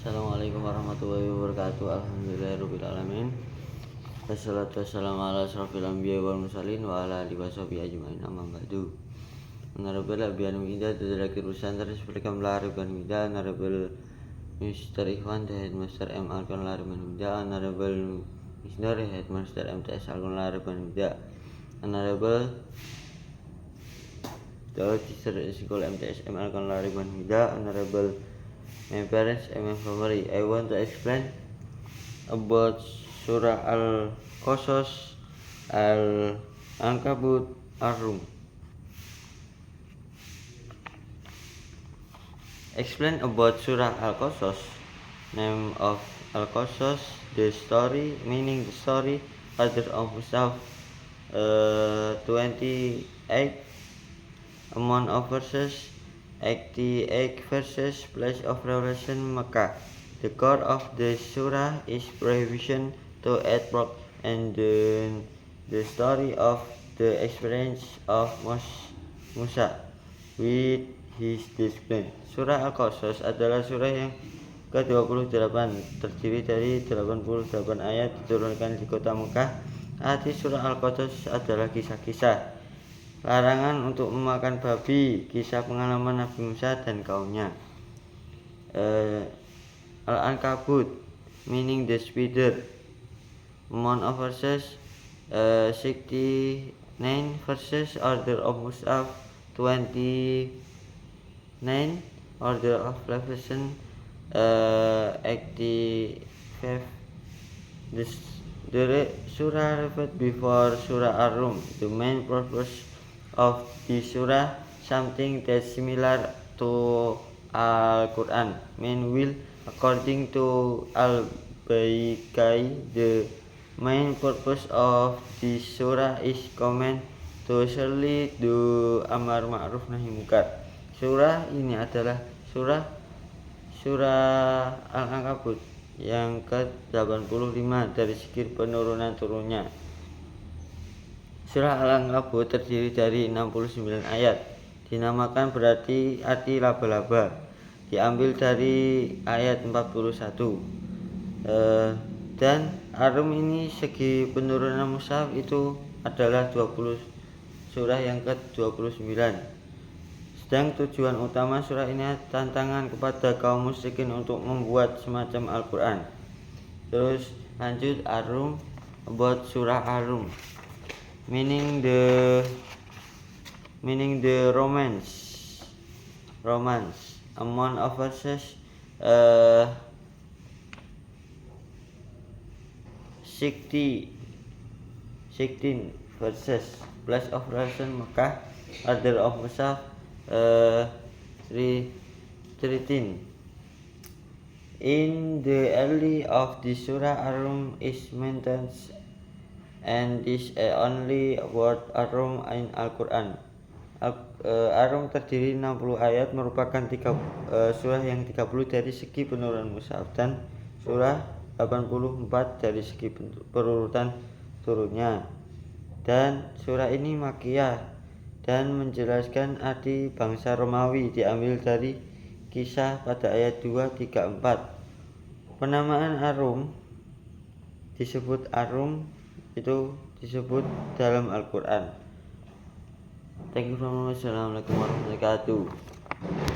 Assalamualaikum warahmatullahi wabarakatuh. Alhamdulillahirrabbilalamin. Wassalatu wassalamu ala asrafil anbiya wal mursalin wa ala alihi washabihi ajmain, amma ba'du. Honorable Abian Mida, the Director Centers Program Lariban Mida, Honorable Mr. Ikhwan, the Headmaster M. Alkon Lariban Mida, Honorable Mr. Headmaster MTS Alkon Lariban Mida, Honorable the Teacher School MTS M. Alkon Lariban Mida, Honorable my parents and my family. I want to explain about Surah Al-Qasas, Al-Ankabut, Ar-Rum. Explain about Surah Al-Qasas. Name of Al-Qasas, the story, meaning the story, order of Musaf, 28 amount of verses, 88 verses, place of revelation Mecca. The core of the surah is prohibition to eat pork and the story of the experience of Musa with his discipline. Surah Al-Qasas adalah surah yang ke-28, terdiri dari 88 ayat, diturunkan di kota Mekah. Arti surah Al-Qasas adalah kisah-kisah larangan untuk memakan babi, kisah pengalaman Nabi Musa dan kaumnya. Al-Ankabut, meaning the spider. Amount of verses, 69 verses. Order of Mus'haf, 29. Order of revelation, 85. The surah referred before Surah Ar-Rum. The main purpose of the surah, something that's similar to Al-Quran. Main will, according to Al-Baikai, the main purpose of the surah is command to surely do amar ma'ruf nahi munkar. Surah ini adalah surah Al-Ankabut yang ke-85 dari segi penurunan turunnya. Surah Al-Ankabut terdiri dari 69 ayat. Dinamakan berarti arti laba-laba. Diambil dari ayat 41. Dan Ar-Rum ini segi penurunan mushaf itu adalah 20 surah yang ke-29. Sedang tujuan utama surah ini tantangan kepada kaum musyrikin untuk membuat semacam Al-Quran. Terus lanjut Ar-Rum, about surah Ar-Rum. Meaning the romance. Amount of verses, 16 verses. Place of revelation Mecca. Order of Musaf, 13. In the early of the surah, Ar-Rum is mentioned and is only word Ar-Rum in Al-Quran. Ar-Rum terdiri 60 ayat, merupakan surah yang 30 dari segi penurunan mushaf dan surah 84 dari segi perurutan turunnya. Dan surah ini Makkiyah dan menjelaskan arti bangsa Romawi, diambil dari kisah pada ayat 2, 3, 4. Penamaan Ar-Rum disebut Ar-Rum itu disebut dalam Al-Quran. Thank you very much. Assalamualaikum warahmatullahi wabarakatuh.